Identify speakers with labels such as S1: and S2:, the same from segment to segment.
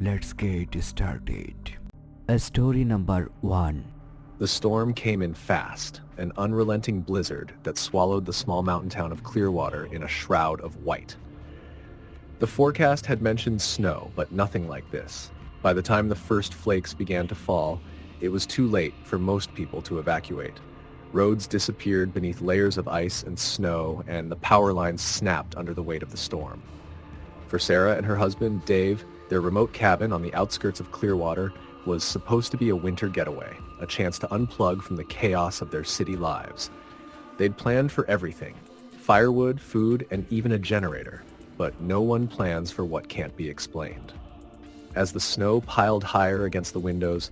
S1: let's get started. Story number 1.
S2: The storm came in fast, an unrelenting blizzard that swallowed the small mountain town of Clearwater in a shroud of white. The forecast had mentioned snow, but nothing like this. By the time the first flakes began to fall, it was too late for most people to evacuate. Roads disappeared beneath layers of ice and snow, and the power lines snapped under the weight of the storm. For Sarah and her husband, Dave, their remote cabin on the outskirts of Clearwater was supposed to be a winter getaway, a chance to unplug from the chaos of their city lives. They'd planned for everything, firewood, food, and even a generator, but no one plans for what can't be explained. As the snow piled higher against the windows,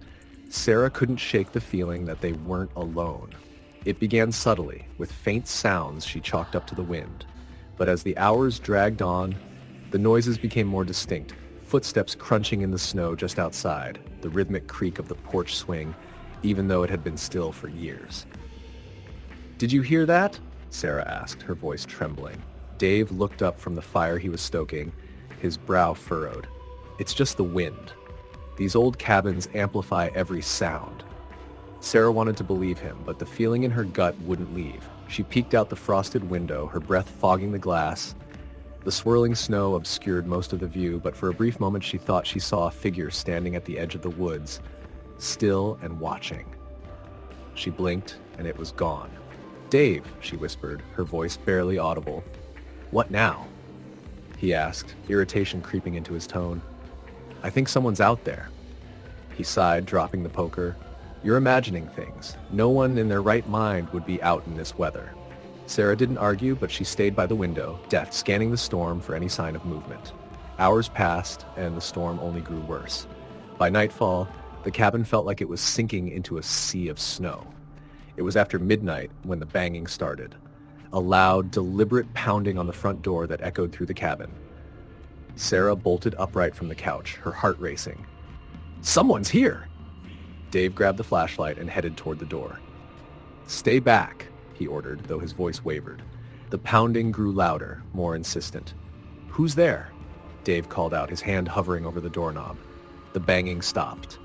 S2: Sarah couldn't shake the feeling that they weren't alone. It began subtly, with faint sounds she chalked up to the wind. But as the hours dragged on, the noises became more distinct, footsteps crunching in the snow just outside, the rhythmic creak of the porch swing, even though it had been still for years. "Did you hear that?" Sarah asked, her voice trembling. Dave looked up from the fire he was stoking, his brow furrowed. "It's just the wind. These old cabins amplify every sound." Sarah wanted to believe him, but the feeling in her gut wouldn't leave. She peeked out the frosted window, her breath fogging the glass. The swirling snow obscured most of the view, but for a brief moment she thought she saw a figure standing at the edge of the woods, still and watching. She blinked, and it was gone. "Dave," she whispered, her voice barely audible. "What now?" he asked, irritation creeping into his tone. "I think someone's out there." He sighed, dropping the poker. "You're imagining things. No one in their right mind would be out in this weather." Sarah didn't argue, but she stayed by the window, deft, scanning the storm for any sign of movement. Hours passed, and the storm only grew worse. By nightfall, the cabin felt like it was sinking into a sea of snow. It was after midnight when the banging started, a loud, deliberate pounding on the front door that echoed through the cabin. Sarah bolted upright from the couch, her heart racing. "Someone's here!" Dave grabbed the flashlight and headed toward the door. "Stay back," he ordered, though his voice wavered. The pounding grew louder, more insistent. "Who's there?" Dave called out, his hand hovering over the doorknob. The banging stopped.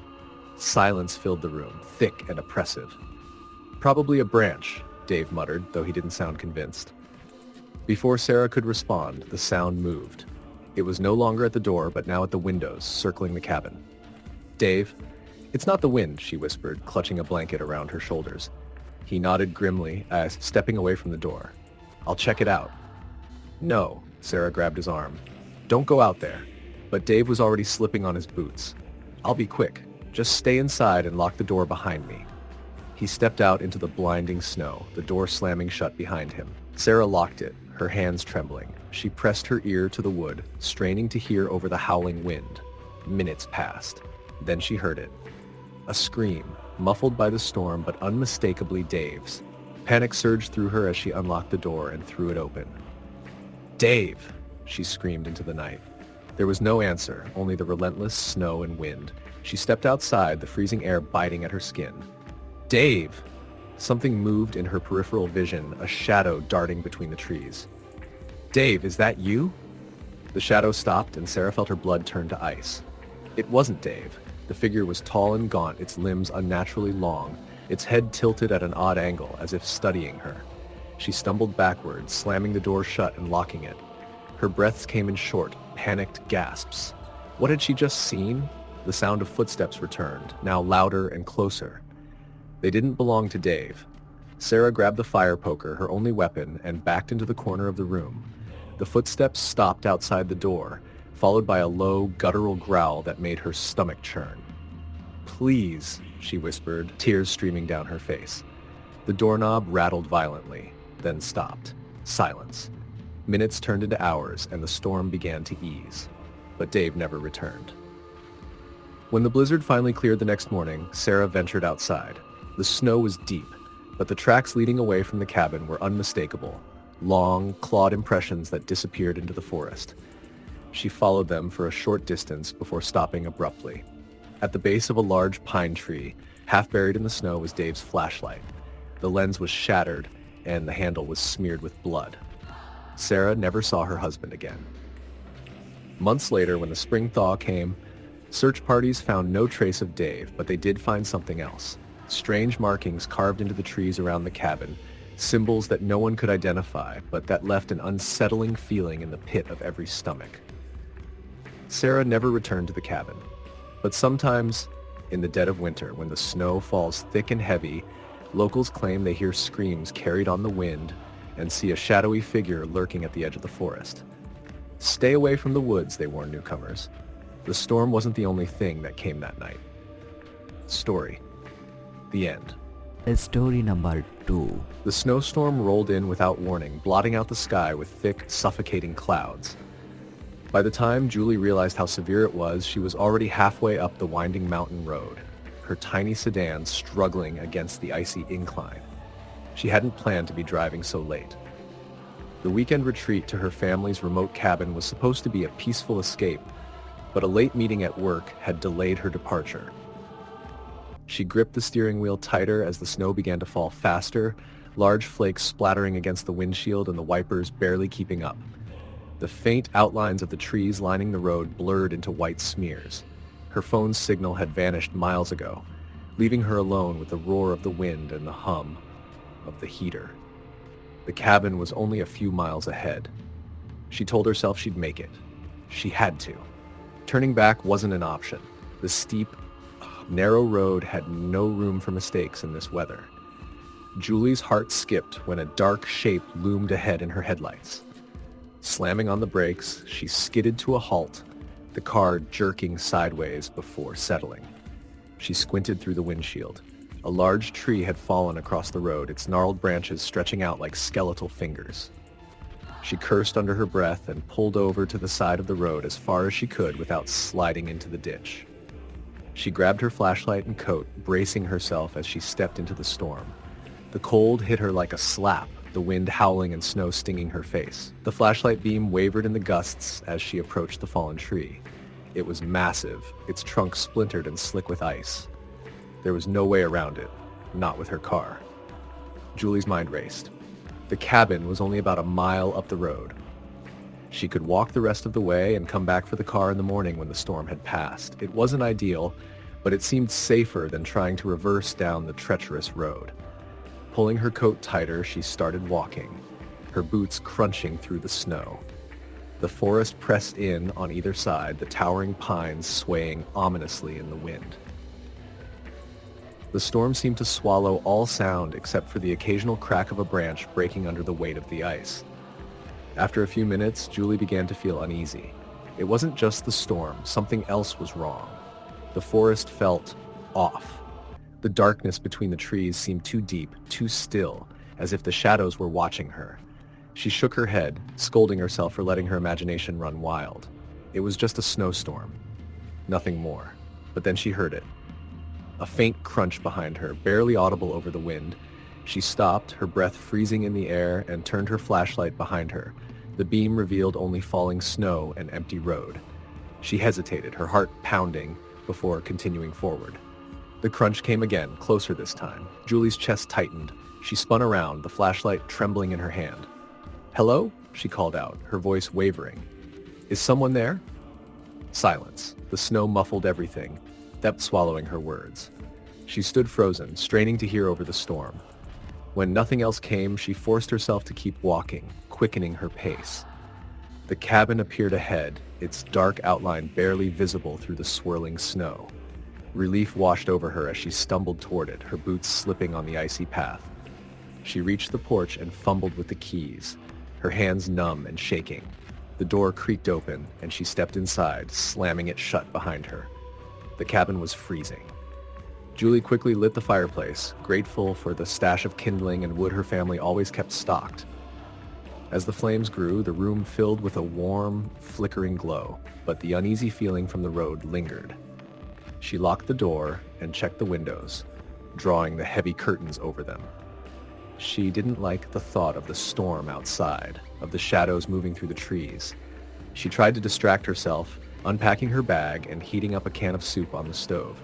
S2: Silence filled the room, thick and oppressive. "Probably a branch," Dave muttered, though he didn't sound convinced. Before Sarah could respond, the sound moved. It was no longer at the door, but now at the windows, circling the cabin. "Dave, it's not the wind," she whispered, clutching a blanket around her shoulders. He nodded grimly as, stepping away from the door. "I'll check it out." "No," Sarah grabbed his arm. "Don't go out there." But Dave was already slipping on his boots. "I'll be quick. Just stay inside and lock the door behind me." He stepped out into the blinding snow, the door slamming shut behind him. Sarah locked it, her hands trembling. She pressed her ear to the wood, straining to hear over the howling wind. Minutes passed. Then she heard it. A scream, muffled by the storm but unmistakably Dave's. Panic surged through her as she unlocked the door and threw it open. "Dave!" she screamed into the night. There was no answer, only the relentless snow and wind. She stepped outside, the freezing air biting at her skin. "Dave!" Something moved in her peripheral vision, a shadow darting between the trees. "Dave, is that you?" The shadow stopped, and Sarah felt her blood turn to ice. It wasn't Dave. The figure was tall and gaunt, its limbs unnaturally long, its head tilted at an odd angle, as if studying her. She stumbled backwards, slamming the door shut and locking it. Her breaths came in short, panicked gasps. What had she just seen? The sound of footsteps returned, now louder and closer. They didn't belong to Dave. Sarah grabbed the fire poker, her only weapon, and backed into the corner of the room. The footsteps stopped outside the door, followed by a low, guttural growl that made her stomach churn. "Please," she whispered, tears streaming down her face. The doorknob rattled violently, then stopped. Silence. Minutes turned into hours, and the storm began to ease. But Dave never returned. When the blizzard finally cleared the next morning, Sarah ventured outside. The snow was deep, but the tracks leading away from the cabin were unmistakable. Long, clawed impressions that disappeared into the forest. She followed them for a short distance before stopping abruptly. At the base of a large pine tree, half buried in the snow, was Dave's flashlight. The lens was shattered, and the handle was smeared with blood. Sarah never saw her husband again. Months later, when the spring thaw came, Search parties found no trace of Dave, but they did find something else. Strange markings carved into the trees around the cabin, symbols that no one could identify, but that left an unsettling feeling in the pit of every stomach. Sarah never returned to the cabin, but sometimes, in the dead of winter, when the snow falls thick and heavy, locals claim they hear screams carried on the wind and see a shadowy figure lurking at the edge of the forest. Stay away from the woods, they warn newcomers. The storm wasn't the only thing that came that night. Story. The end.
S1: Story number 2.
S2: The snowstorm rolled in without warning, blotting out the sky with thick, suffocating clouds. By the time Julie realized how severe it was, she was already halfway up the winding mountain road, her tiny sedan struggling against the icy incline. She hadn't planned to be driving so late. The weekend retreat to her family's remote cabin was supposed to be a peaceful escape, but a late meeting at work had delayed her departure. She gripped the steering wheel tighter as the snow began to fall faster, large flakes splattering against the windshield and the wipers barely keeping up. The faint outlines of the trees lining the road blurred into white smears. Her phone's signal had vanished miles ago, leaving her alone with the roar of the wind and the hum of the heater. The cabin was only a few miles ahead. She told herself she'd make it. She had to. Turning back wasn't an option. The steep, narrow road had no room for mistakes in this weather. Julie's heart skipped when a dark shape loomed ahead in her headlights. Slamming on the brakes, she skidded to a halt, the car jerking sideways before settling. She squinted through the windshield. A large tree had fallen across the road, its gnarled branches stretching out like skeletal fingers. She cursed under her breath and pulled over to the side of the road as far as she could without sliding into the ditch. She grabbed her flashlight and coat, bracing herself as she stepped into the storm. The cold hit her like a slap, the wind howling and snow stinging her face. The flashlight beam wavered in the gusts as she approached the fallen tree. It was massive, its trunk splintered and slick with ice. There was no way around it, not with her car. Julie's mind raced. The cabin was only about a mile up the road. She could walk the rest of the way and come back for the car in the morning when the storm had passed. It wasn't ideal, but it seemed safer than trying to reverse down the treacherous road. Pulling her coat tighter, she started walking, her boots crunching through the snow. The forest pressed in on either side, the towering pines swaying ominously in the wind. The storm seemed to swallow all sound except for the occasional crack of a branch breaking under the weight of the ice. After a few minutes, Julie began to feel uneasy. It wasn't just the storm, something else was wrong. The forest felt off. The darkness between the trees seemed too deep, too still, as if the shadows were watching her. She shook her head, scolding herself for letting her imagination run wild. It was just a snowstorm. Nothing more. But then she heard it. A faint crunch behind her, barely audible over the wind. She stopped, her breath freezing in the air, and turned her flashlight behind her. The beam revealed only falling snow and empty road. She hesitated, her heart pounding, before continuing forward. The crunch came again, closer this time. Julie's chest tightened. She spun around, the flashlight trembling in her hand. "Hello?" she called out, her voice wavering. "Is someone there?" Silence. The snow muffled everything, depth swallowing her words. She stood frozen, straining to hear over the storm. When nothing else came, she forced herself to keep walking, quickening her pace. The cabin appeared ahead, its dark outline barely visible through the swirling snow. Relief washed over her as she stumbled toward it, her boots slipping on the icy path. She reached the porch and fumbled with the keys, her hands numb and shaking. The door creaked open, and she stepped inside, slamming it shut behind her. The cabin was freezing. Julie quickly lit the fireplace, grateful for the stash of kindling and wood her family always kept stocked. As the flames grew, the room filled with a warm, flickering glow, but the uneasy feeling from the road lingered. She locked the door and checked the windows, drawing the heavy curtains over them. She didn't like the thought of the storm outside, of the shadows moving through the trees. She tried to distract herself, unpacking her bag and heating up a can of soup on the stove.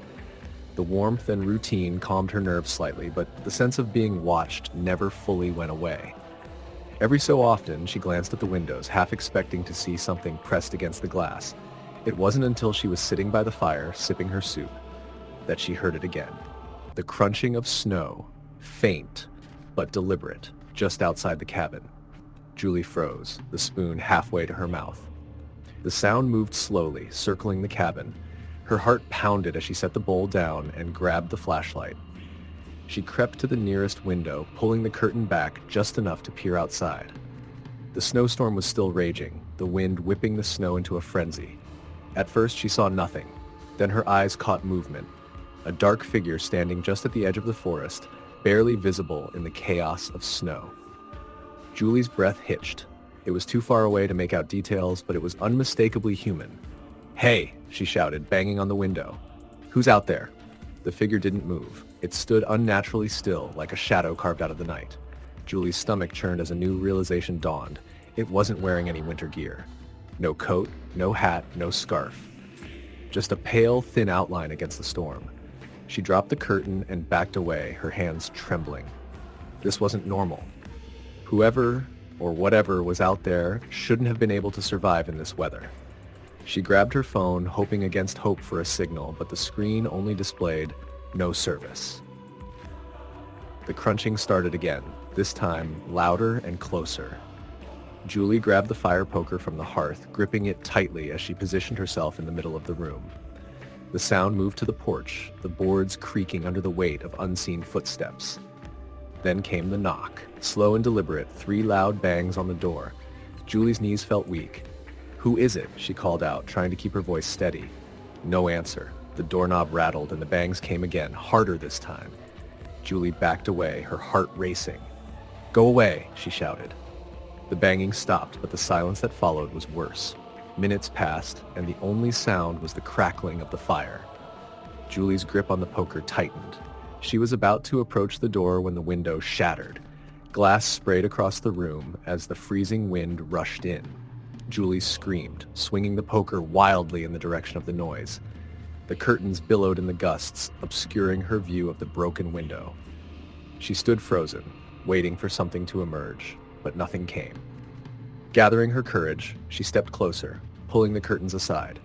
S2: The warmth and routine calmed her nerves slightly, but the sense of being watched never fully went away. Every so often, she glanced at the windows, half expecting to see something pressed against the glass. It wasn't until she was sitting by the fire, sipping her soup, that she heard it again. The crunching of snow, faint but deliberate, just outside the cabin. Julie froze, the spoon halfway to her mouth. The sound moved slowly, circling the cabin. Her heart pounded as she set the bowl down and grabbed the flashlight. She crept to the nearest window, pulling the curtain back just enough to peer outside. The snowstorm was still raging, the wind whipping the snow into a frenzy. At first she saw nothing. Then her eyes caught movement. A dark figure standing just at the edge of the forest, barely visible in the chaos of snow. Julie's breath hitched. It was too far away to make out details, but it was unmistakably human. "Hey!" she shouted, banging on the window. "Who's out there?" The figure didn't move. It stood unnaturally still, like a shadow carved out of the night. Julie's stomach churned as a new realization dawned. It wasn't wearing any winter gear. No coat, no hat, no scarf. Just a pale, thin outline against the storm. She dropped the curtain and backed away, her hands trembling. This wasn't normal. Whoever or whatever was out there shouldn't have been able to survive in this weather. She grabbed her phone, hoping against hope for a signal, but the screen only displayed no service. The crunching started again, this time louder and closer. Julie grabbed the fire poker from the hearth, gripping it tightly as she positioned herself in the middle of the room. The sound moved to the porch, the boards creaking under the weight of unseen footsteps. Then came the knock, slow and deliberate, 3 loud bangs on the door. Julie's knees felt weak. "Who is it?" she called out, trying to keep her voice steady. No answer. The doorknob rattled and the bangs came again, harder this time. Julie backed away, her heart racing. "Go away," she shouted. The banging stopped, but the silence that followed was worse. Minutes passed, and the only sound was the crackling of the fire. Julie's grip on the poker tightened. She was about to approach the door when the window shattered. Glass sprayed across the room as the freezing wind rushed in. Julie screamed, swinging the poker wildly in the direction of the noise. The curtains billowed in the gusts, obscuring her view of the broken window. She stood frozen, waiting for something to emerge, but nothing came. Gathering her courage, she stepped closer, pulling the curtains aside.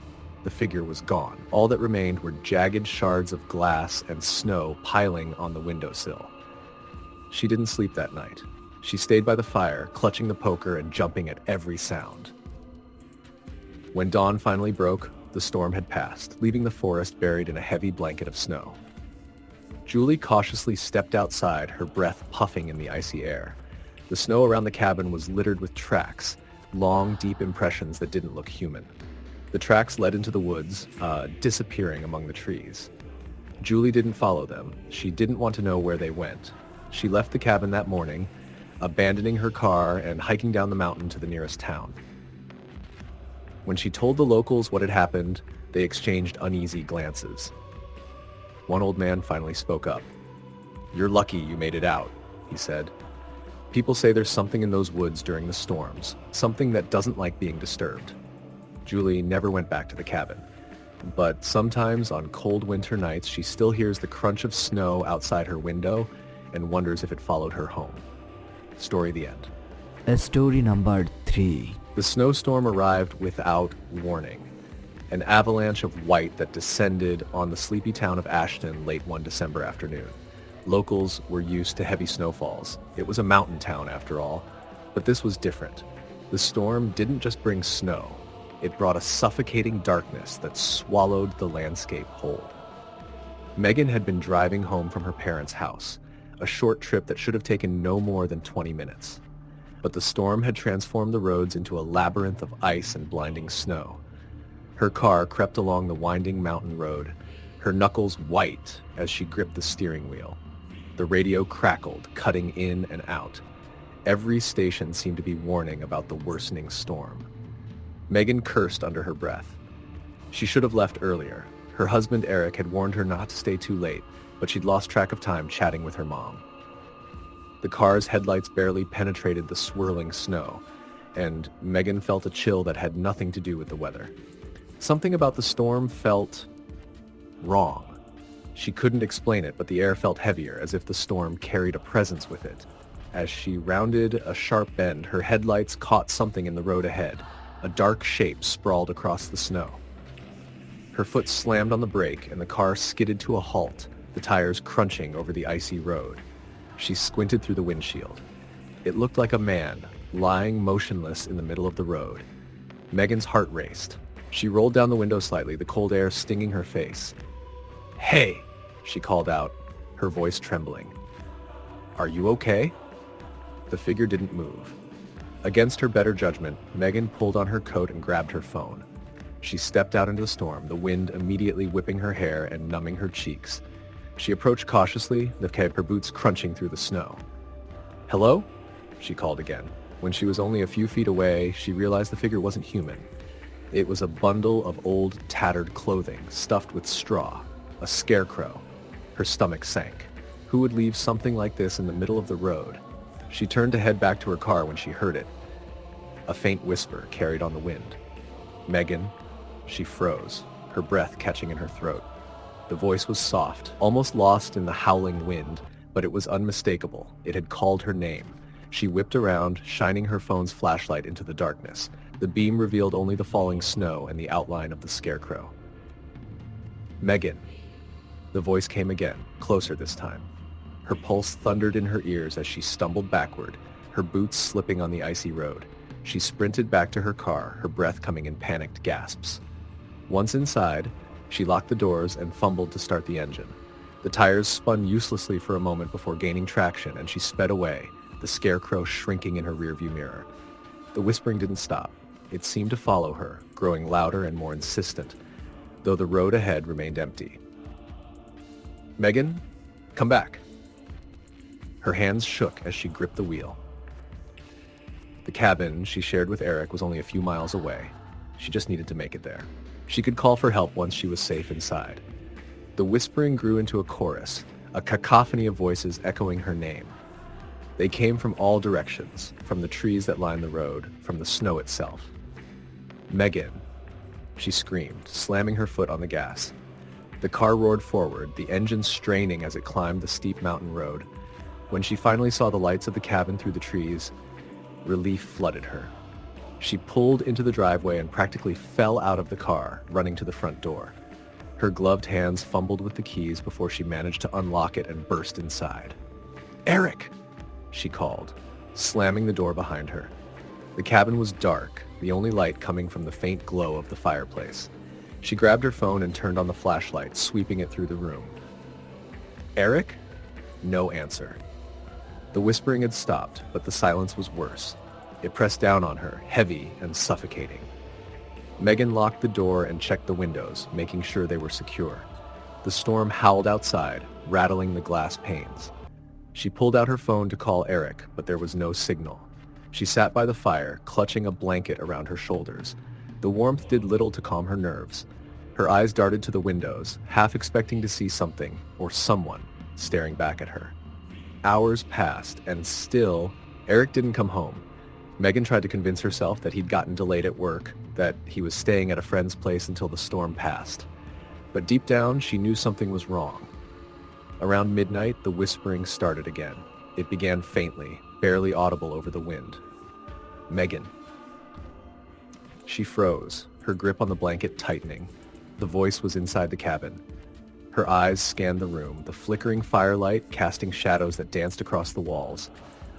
S2: The figure was gone. All that remained were jagged shards of glass and snow piling on the windowsill. She didn't sleep that night. She stayed by the fire, clutching the poker and jumping at every sound. When dawn finally broke, the storm had passed, leaving the forest buried in a heavy blanket of snow. Julie cautiously stepped outside, her breath puffing in the icy air. The snow around the cabin was littered with tracks, long, deep impressions that didn't look human. The tracks led into the woods, disappearing among the trees. Julie didn't follow them. She didn't want to know where they went. She left the cabin that morning, abandoning her car and hiking down the mountain to the nearest town. When she told the locals what had happened, they exchanged uneasy glances. One old man finally spoke up. "You're lucky you made it out," he said. "People say there's something in those woods during the storms, something that doesn't like being disturbed." Julie never went back to the cabin, but sometimes on cold winter nights she still hears the crunch of snow outside her window and wonders if it followed her home. Story the end.
S1: Story number 3.
S2: The snowstorm arrived without warning. An avalanche of white that descended on the sleepy town of Ashton late one December afternoon. Locals were used to heavy snowfalls. It was a mountain town after all, but this was different. The storm didn't just bring snow. It brought a suffocating darkness that swallowed the landscape whole. Megan had been driving home from her parents' house, a short trip that should have taken no more than 20 minutes. But the storm had transformed the roads into a labyrinth of ice and blinding snow. Her car crept along the winding mountain road, her knuckles white as she gripped the steering wheel. The radio crackled, cutting in and out. Every station seemed to be warning about the worsening storm. Megan cursed under her breath. She should have left earlier. Her husband Eric had warned her not to stay too late, but she'd lost track of time chatting with her mom. The car's headlights barely penetrated the swirling snow, and Megan felt a chill that had nothing to do with the weather. Something about the storm felt wrong. She couldn't explain it, but the air felt heavier, as if the storm carried a presence with it. As she rounded a sharp bend, her headlights caught something in the road ahead. A dark shape sprawled across the snow. Her foot slammed on the brake and the car skidded to a halt, the tires crunching over the icy road. She squinted through the windshield. It looked like a man, lying motionless in the middle of the road. Megan's heart raced. She rolled down the window slightly, the cold air stinging her face. "Hey," she called out, her voice trembling. "Are you okay?" The figure didn't move. Against her better judgment, Megan pulled on her coat and grabbed her phone. She stepped out into the storm, the wind immediately whipping her hair and numbing her cheeks. She approached cautiously, her boots crunching through the snow. "Hello?" she called again. When she was only a few feet away, she realized the figure wasn't human. It was a bundle of old, tattered clothing, stuffed with straw. A scarecrow. Her stomach sank. Who would leave something like this in the middle of the road? She turned to head back to her car when she heard it. A faint whisper carried on the wind. "Megan." She froze, her breath catching in her throat. The voice was soft, almost lost in the howling wind, but it was unmistakable. It had called her name. She whipped around, shining her phone's flashlight into the darkness. The beam revealed only the falling snow and the outline of the scarecrow. "Megan." The voice came again, closer this time. Her pulse thundered in her ears as she stumbled backward, her boots slipping on the icy road. She sprinted back to her car, her breath coming in panicked gasps. Once inside, she locked the doors and fumbled to start the engine. The tires spun uselessly for a moment before gaining traction, and she sped away, the scarecrow shrinking in her rearview mirror. The whispering didn't stop. It seemed to follow her, growing louder and more insistent, though the road ahead remained empty. "Megan, come back." Her hands shook as she gripped the wheel. The cabin she shared with Eric was only a few miles away. She just needed to make it there. She could call for help once she was safe inside. The whispering grew into a chorus, a cacophony of voices echoing her name. They came from all directions, from the trees that lined the road, from the snow itself. "Megan," she screamed, slamming her foot on the gas. The car roared forward, the engine straining as it climbed the steep mountain road. When she finally saw the lights of the cabin through the trees, relief flooded her. She pulled into the driveway and practically fell out of the car, running to the front door. Her gloved hands fumbled with the keys before she managed to unlock it and burst inside. "Eric!" she called, slamming the door behind her. The cabin was dark, the only light coming from the faint glow of the fireplace. She grabbed her phone and turned on the flashlight, sweeping it through the room. "Eric?" No answer. The whispering had stopped, but the silence was worse. It pressed down on her, heavy and suffocating. Megan locked the door and checked the windows, making sure they were secure. The storm howled outside, rattling the glass panes. She pulled out her phone to call Eric, but there was no signal. She sat by the fire, clutching a blanket around her shoulders. The warmth did little to calm her nerves. Her eyes darted to the windows, half expecting to see something, or someone, staring back at her. Hours passed, and still, Eric didn't come home. Megan tried to convince herself that he'd gotten delayed at work, that he was staying at a friend's place until the storm passed. But deep down, she knew something was wrong. Around midnight, the whispering started again. It began faintly, barely audible over the wind. "Megan." She froze, her grip on the blanket tightening. The voice was inside the cabin. Her eyes scanned the room, the flickering firelight casting shadows that danced across the walls.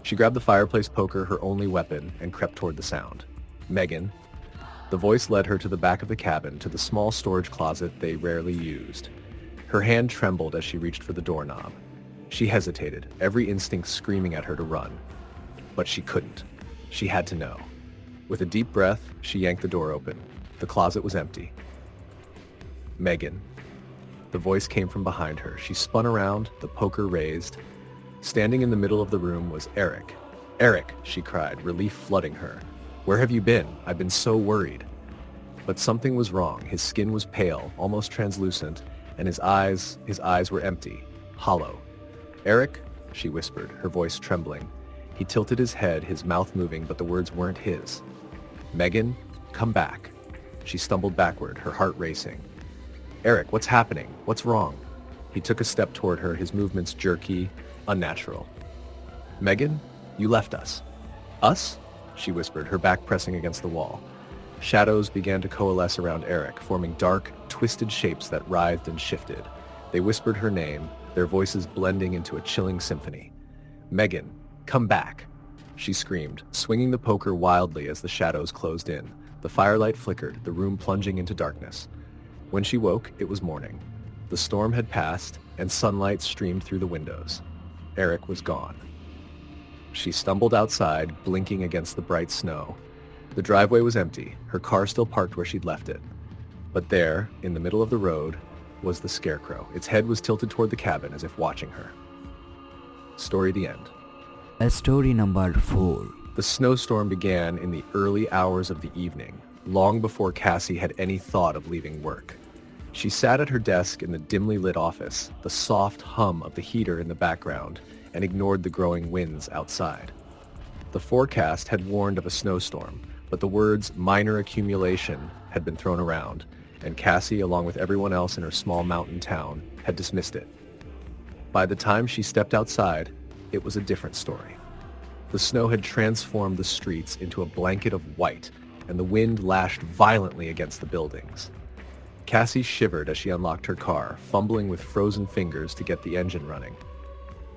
S2: She grabbed the fireplace poker, her only weapon, and crept toward the sound. "Megan." The voice led her to the back of the cabin, to the small storage closet they rarely used. Her hand trembled as she reached for the doorknob. She hesitated, every instinct screaming at her to run. But she couldn't. She had to know. With a deep breath, she yanked the door open. The closet was empty. "Megan." The voice came from behind her. She spun around, the poker raised. Standing in the middle of the room was Eric. "Eric," she cried, relief flooding her. "Where have you been? I've been so worried." But something was wrong. His skin was pale, almost translucent, and his eyes were empty, hollow. "Eric," she whispered, her voice trembling. He tilted his head, his mouth moving, but the words weren't his. "Megan, come back." She stumbled backward, her heart racing. "Eric, what's happening? What's wrong?" He took a step toward her, his movements jerky, unnatural. "Megan, you left us." "Us?" she whispered, her back pressing against the wall. Shadows began to coalesce around Eric, forming dark, twisted shapes that writhed and shifted. They whispered her name, their voices blending into a chilling symphony. "Megan, come back!" she screamed, swinging the poker wildly as the shadows closed in. The firelight flickered, the room plunging into darkness. When she woke, it was morning. The storm had passed, and sunlight streamed through the windows. Eric was gone. She stumbled outside, blinking against the bright snow. The driveway was empty, her car still parked where she'd left it. But there, in the middle of the road, was the scarecrow. Its head was tilted toward the cabin as if watching her. Story the end.
S1: Story number 4.
S2: The snowstorm began in the early hours of the evening, long before Cassie had any thought of leaving work. She sat at her desk in the dimly lit office, the soft hum of the heater in the background, and ignored the growing winds outside. The forecast had warned of a snowstorm, but the words minor accumulation had been thrown around, and Cassie, along with everyone else in her small mountain town, had dismissed it. By the time she stepped outside, it was a different story. The snow had transformed the streets into a blanket of white, and the wind lashed violently against the buildings. Cassie shivered as she unlocked her car, fumbling with frozen fingers to get the engine running.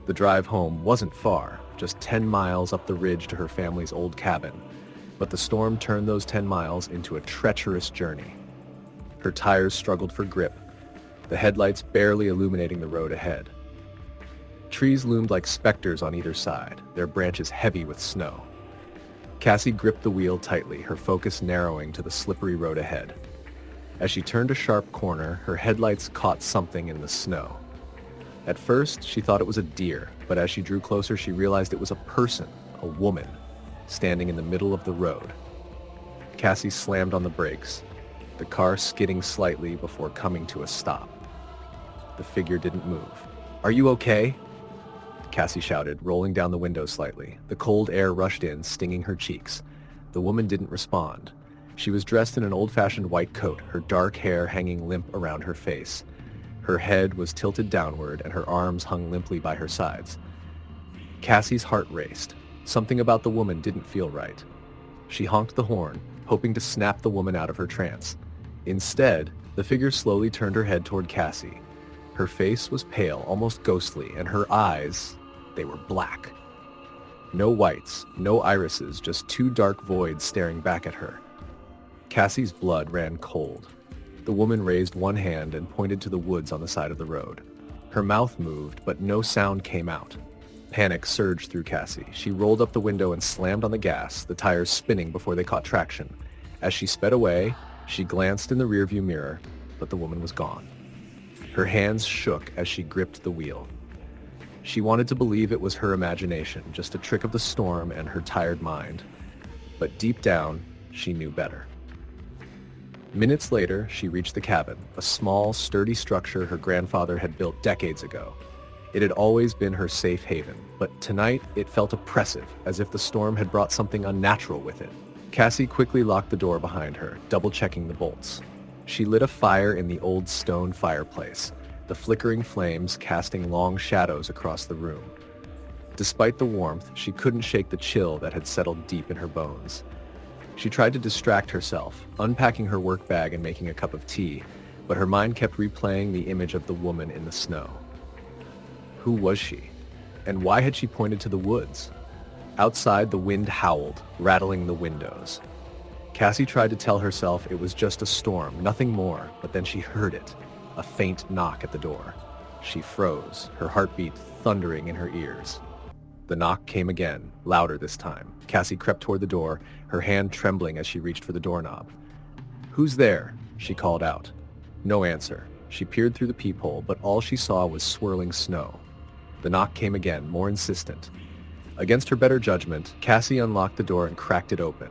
S2: The drive home wasn't far, just 10 miles up the ridge to her family's old cabin, but the storm turned those 10 miles into a treacherous journey. Her tires struggled for grip, the headlights barely illuminating the road ahead. Trees loomed like specters on either side, their branches heavy with snow. Cassie gripped the wheel tightly, her focus narrowing to the slippery road ahead. As she turned a sharp corner, her headlights caught something in the snow. At first, she thought it was a deer, but as she drew closer, she realized it was a person, a woman, standing in the middle of the road. Cassie slammed on the brakes, the car skidding slightly before coming to a stop. The figure didn't move. "Are you okay?" Cassie shouted, rolling down the window slightly. The cold air rushed in, stinging her cheeks. The woman didn't respond. She was dressed in an old-fashioned white coat, her dark hair hanging limp around her face. Her head was tilted downward, and her arms hung limply by her sides. Cassie's heart raced. Something about the woman didn't feel right. She honked the horn, hoping to snap the woman out of her trance. Instead, the figure slowly turned her head toward Cassie. Her face was pale, almost ghostly, and her eyes, they were black. No whites, no irises, just two dark voids staring back at her. Cassie's blood ran cold. The woman raised one hand and pointed to the woods on the side of the road. Her mouth moved, but no sound came out. Panic surged through Cassie. She rolled up the window and slammed on the gas, the tires spinning before they caught traction. As she sped away, she glanced in the rearview mirror, but the woman was gone. Her hands shook as she gripped the wheel. She wanted to believe it was her imagination, just a trick of the storm and her tired mind. But deep down, she knew better. Minutes later, she reached the cabin, a small, sturdy structure her grandfather had built decades ago. It had always been her safe haven, but tonight it felt oppressive, as if the storm had brought something unnatural with it. Cassie quickly locked the door behind her, double-checking the bolts. She lit a fire in the old stone fireplace, the flickering flames casting long shadows across the room. Despite the warmth, she couldn't shake the chill that had settled deep in her bones. She tried to distract herself, unpacking her work bag and making a cup of tea, but her mind kept replaying the image of the woman in the snow. Who was she? And why had she pointed to the woods? Outside, the wind howled, rattling the windows. Cassie tried to tell herself it was just a storm, nothing more, but then she heard it, a faint knock at the door. She froze, her heartbeat thundering in her ears. The knock came again, louder this time. Cassie crept toward the door, her hand trembling as she reached for the doorknob. "Who's there?" she called out. No answer. She peered through the peephole, but all she saw was swirling snow. The knock came again, more insistent. Against her better judgment, Cassie unlocked the door and cracked it open.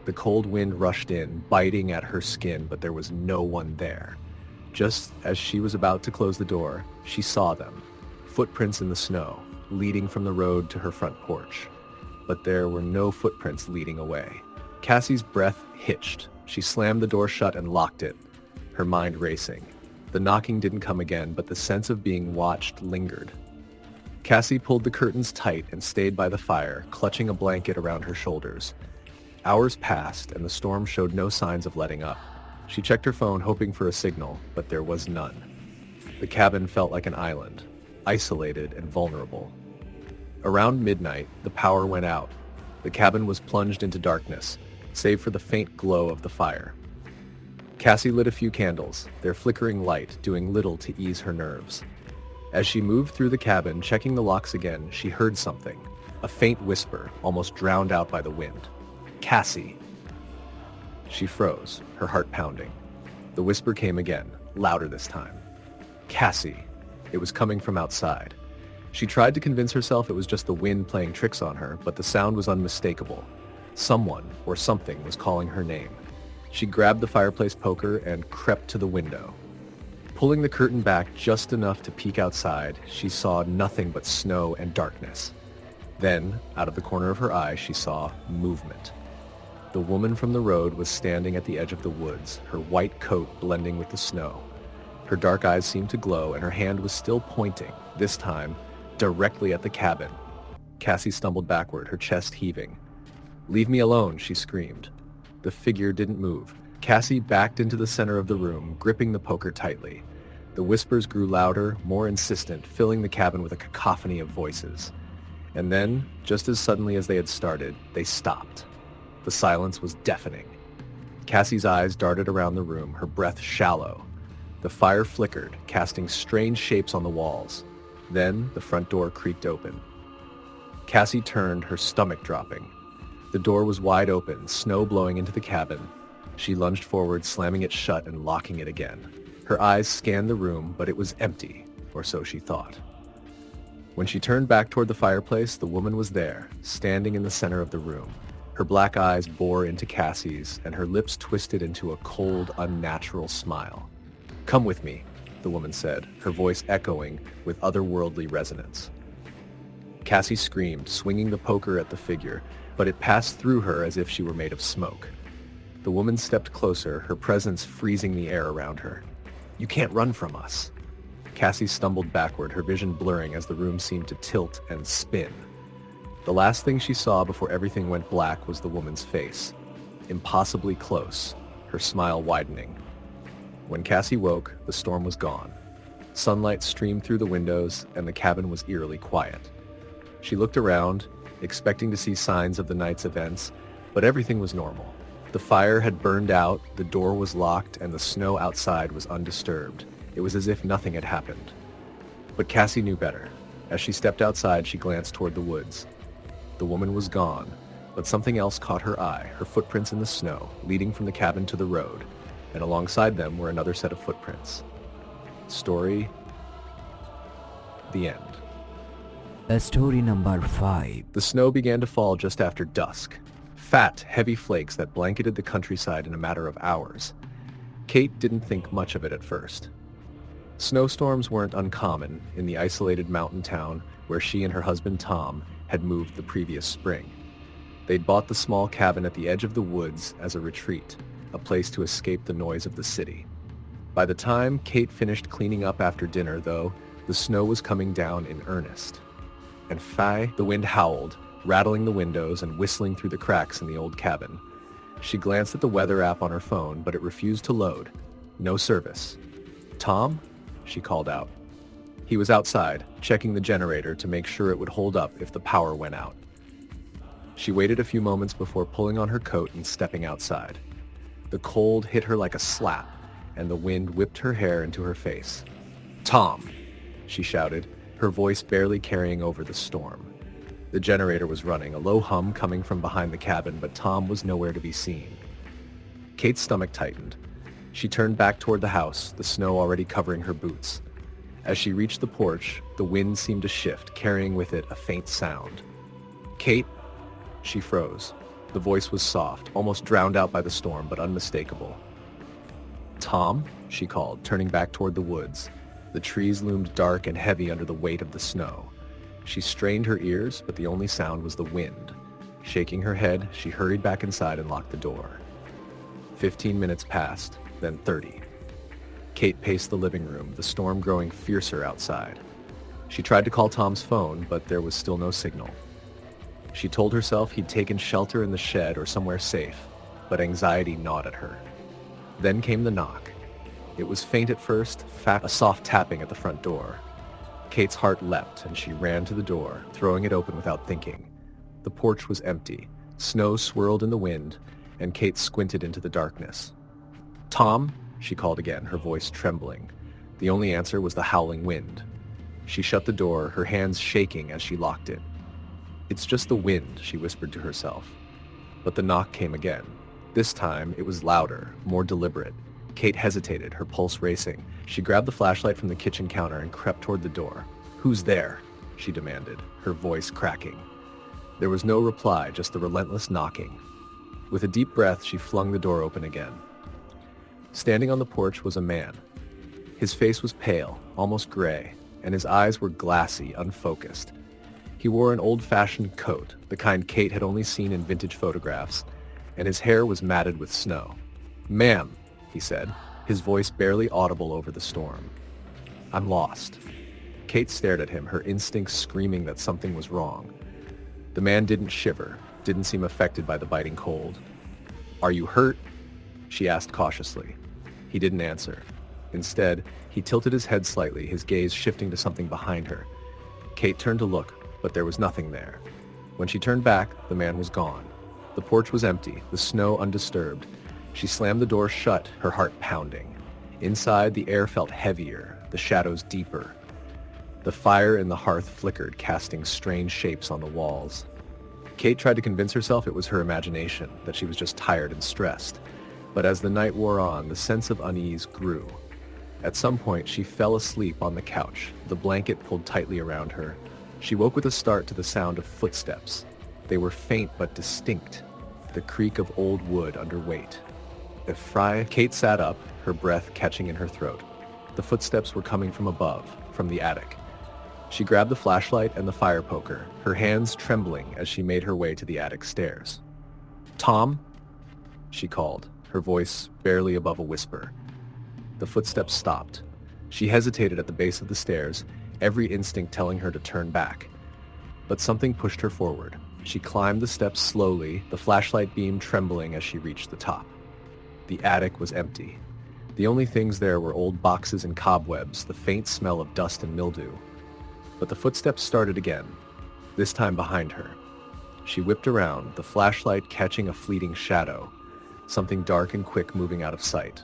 S2: The cold wind rushed in, biting at her skin, but there was no one there. Just as she was about to close the door, she saw them, footprints in the snow, leading from the road to her front porch. But there were no footprints leading away. Cassie's breath hitched. She slammed the door shut and locked it, her mind racing. The knocking didn't come again, but the sense of being watched lingered. Cassie pulled the curtains tight and stayed by the fire, clutching a blanket around her shoulders. Hours passed, and the storm showed no signs of letting up. She checked her phone hoping for a signal, but there was none. The cabin felt like an island, isolated and vulnerable. Around midnight, the power went out. The cabin was plunged into darkness, save for the faint glow of the fire. Cassie lit a few candles, their flickering light doing little to ease her nerves. As she moved through the cabin, checking the locks again, she heard something, a faint whisper, almost drowned out by the wind. "Cassie." She froze, her heart pounding. The whisper came again, louder this time. "Cassie." It was coming from outside. She tried to convince herself it was just the wind playing tricks on her, but the sound was unmistakable. Someone or something was calling her name. She grabbed the fireplace poker and crept to the window. Pulling the curtain back just enough to peek outside, she saw nothing but snow and darkness. Then, out of the corner of her eye, she saw movement. The woman from the road was standing at the edge of the woods, her white coat blending with the snow. Her dark eyes seemed to glow, and her hand was still pointing, this time, directly at the cabin. Cassie stumbled backward, her chest heaving. "Leave me alone," she screamed. The figure didn't move. Cassie backed into the center of the room, gripping the poker tightly. The whispers grew louder, more insistent, filling the cabin with a cacophony of voices. And then, just as suddenly as they had started, they stopped. The silence was deafening. Cassie's eyes darted around the room, her breath shallow. The fire flickered, casting strange shapes on the walls. Then, the front door creaked open. Cassie turned, her stomach dropping. The door was wide open, snow blowing into the cabin. She lunged forward, slamming it shut and locking it again. Her eyes scanned the room, but it was empty, or so she thought. When she turned back toward the fireplace, the woman was there, standing in the center of the room. Her black eyes bore into Cassie's, and her lips twisted into a cold, unnatural smile. "Come with me," the woman said, her voice echoing with otherworldly resonance. Cassie screamed, swinging the poker at the figure, but it passed through her as if she were made of smoke. The woman stepped closer, her presence freezing the air around her. "You can't run from us." Cassie stumbled backward, her vision blurring as the room seemed to tilt and spin. The last thing she saw before everything went black was the woman's face. Impossibly close, her smile widening. When Cassie woke, the storm was gone. Sunlight streamed through the windows, and the cabin was eerily quiet. She looked around, expecting to see signs of the night's events, but everything was normal. The fire had burned out, the door was locked, and the snow outside was undisturbed. It was as if nothing had happened. But Cassie knew better. As she stepped outside, she glanced toward the woods. The woman was gone, but something else caught her eye, her footprints in the snow, leading from the cabin to the road, and alongside them were another set of footprints. Story... the end.
S1: Story number 5.
S2: The snow began to fall just after dusk. Fat, heavy flakes that blanketed the countryside in a matter of hours. Kate didn't think much of it at first. Snowstorms weren't uncommon in the isolated mountain town where she and her husband Tom had moved the previous spring. They'd bought the small cabin at the edge of the woods as a retreat, a place to escape the noise of the city. By the time Kate finished cleaning up after dinner, though, the snow was coming down in earnest. And the wind howled, rattling the windows and whistling through the cracks in the old cabin. She glanced at the weather app on her phone, but it refused to load. No service. "Tom?" she called out. He was outside, checking the generator to make sure it would hold up if the power went out. She waited a few moments before pulling on her coat and stepping outside. The cold hit her like a slap, and the wind whipped her hair into her face. "Tom!" she shouted, her voice barely carrying over the storm. The generator was running, a low hum coming from behind the cabin, but Tom was nowhere to be seen. Kate's stomach tightened. She turned back toward the house, the snow already covering her boots. As she reached the porch, the wind seemed to shift, carrying with it a faint sound. "Kate?" She froze. The voice was soft, almost drowned out by the storm, but unmistakable. "Tom?" she called, turning back toward the woods. The trees loomed dark and heavy under the weight of the snow. She strained her ears, but the only sound was the wind. Shaking her head, she hurried back inside and locked the door. 15 minutes passed, then 30. Kate paced the living room, the storm growing fiercer outside. She tried to call Tom's phone, but there was still no signal. She told herself he'd taken shelter in the shed or somewhere safe, but anxiety gnawed at her. Then came the knock. It was faint at first, a soft tapping at the front door. Kate's heart leapt, and she ran to the door, throwing it open without thinking. The porch was empty. Snow swirled in the wind, and Kate squinted into the darkness. "Tom?" she called again, her voice trembling. The only answer was the howling wind. She shut the door, her hands shaking as she locked it. "It's just the wind," she whispered to herself. But the knock came again. This time, it was louder, more deliberate. Kate hesitated, her pulse racing. She grabbed the flashlight from the kitchen counter and crept toward the door. "Who's there?" she demanded, her voice cracking. There was no reply, just the relentless knocking. With a deep breath, she flung the door open again. Standing on the porch was a man. His face was pale, almost gray, and his eyes were glassy, unfocused. He wore an old-fashioned coat, the kind Kate had only seen in vintage photographs, and his hair was matted with snow. "Ma'am," he said, his voice barely audible over the storm. "I'm lost." Kate stared at him, her instincts screaming that something was wrong. The man didn't shiver, didn't seem affected by the biting cold. "Are you hurt?" she asked cautiously. He didn't answer. Instead, he tilted his head slightly, his gaze shifting to something behind her. Kate turned to look, but there was nothing there. When she turned back, the man was gone. The porch was empty, the snow undisturbed. She slammed the door shut, her heart pounding. Inside, the air felt heavier, the shadows deeper. The fire in the hearth flickered, casting strange shapes on the walls. Kate tried to convince herself it was her imagination, that she was just tired and stressed. But as the night wore on, the sense of unease grew. At some point, she fell asleep on the couch, the blanket pulled tightly around her. She woke with a start to the sound of footsteps. They were faint but distinct, the creak of old wood under weight. Kate sat up, her breath catching in her throat. The footsteps were coming from above, from the attic. She grabbed the flashlight and the fire poker, her hands trembling as she made her way to the attic stairs. "Tom?" she called, her voice barely above a whisper. The footsteps stopped. She hesitated at the base of the stairs, every instinct telling her to turn back. But something pushed her forward. She climbed the steps slowly, the flashlight beam trembling as she reached the top. The attic was empty. The only things there were old boxes and cobwebs, the faint smell of dust and mildew. But the footsteps started again, this time behind her. She whipped around, the flashlight catching a fleeting shadow, something dark and quick moving out of sight.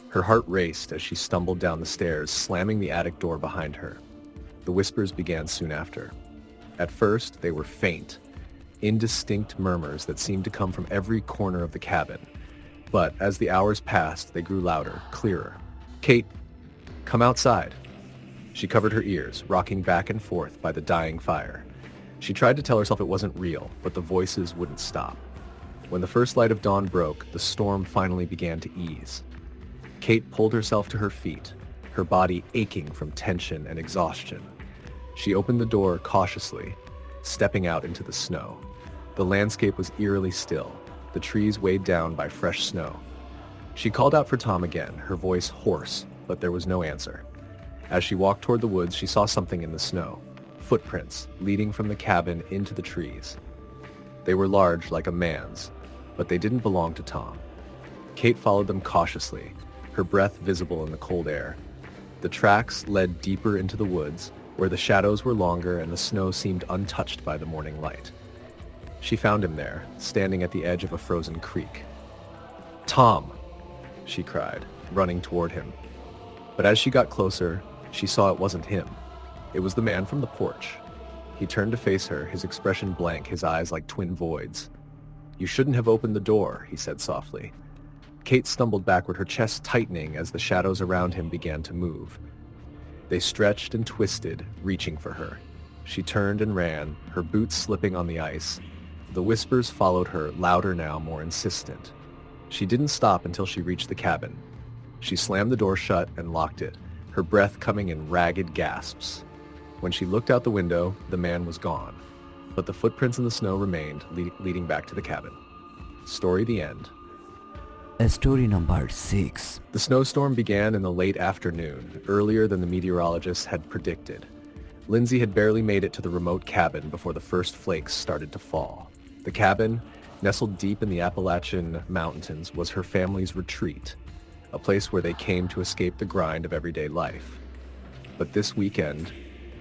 S2: Her heart raced as she stumbled down the stairs, slamming the attic door behind her. The whispers began soon after. At first, they were faint, indistinct murmurs that seemed to come from every corner of the cabin. But as the hours passed, they grew louder, clearer. "Kate, come outside." She covered her ears, rocking back and forth by the dying fire. She tried to tell herself it wasn't real, but the voices wouldn't stop. When the first light of dawn broke, the storm finally began to ease. Kate pulled herself to her feet, her body aching from tension and exhaustion. She opened the door cautiously, stepping out into the snow. The landscape was eerily still, the trees weighed down by fresh snow. She called out for Tom again, her voice hoarse, but there was no answer. As she walked toward the woods, she saw something in the snow, footprints leading from the cabin into the trees. They were large, like a man's, but they didn't belong to Tom. Kate followed them cautiously, her breath visible in the cold air. The tracks led deeper into the woods, where the shadows were longer and the snow seemed untouched by the morning light. She found him there, standing at the edge of a frozen creek. "Tom!" she cried, running toward him. But as she got closer, she saw it wasn't him. It was the man from the porch. He turned to face her, his expression blank, his eyes like twin voids. "You shouldn't have opened the door," he said softly. Kate stumbled backward, her chest tightening as the shadows around him began to move. They stretched and twisted, reaching for her. She turned and ran, her boots slipping on the ice. The whispers followed her, louder now, more insistent. She didn't stop until she reached the cabin. She slammed the door shut and locked it, her breath coming in ragged gasps. When she looked out the window, the man was gone, but the footprints in the snow remained, leading back to the cabin. Story the end.
S1: Story number 6.
S2: The snowstorm began in the late afternoon, earlier than the meteorologists had predicted. Lindsay had barely made it to the remote cabin before the first flakes started to fall. The cabin, nestled deep in the Appalachian Mountains, was her family's retreat, a place where they came to escape the grind of everyday life. But this weekend,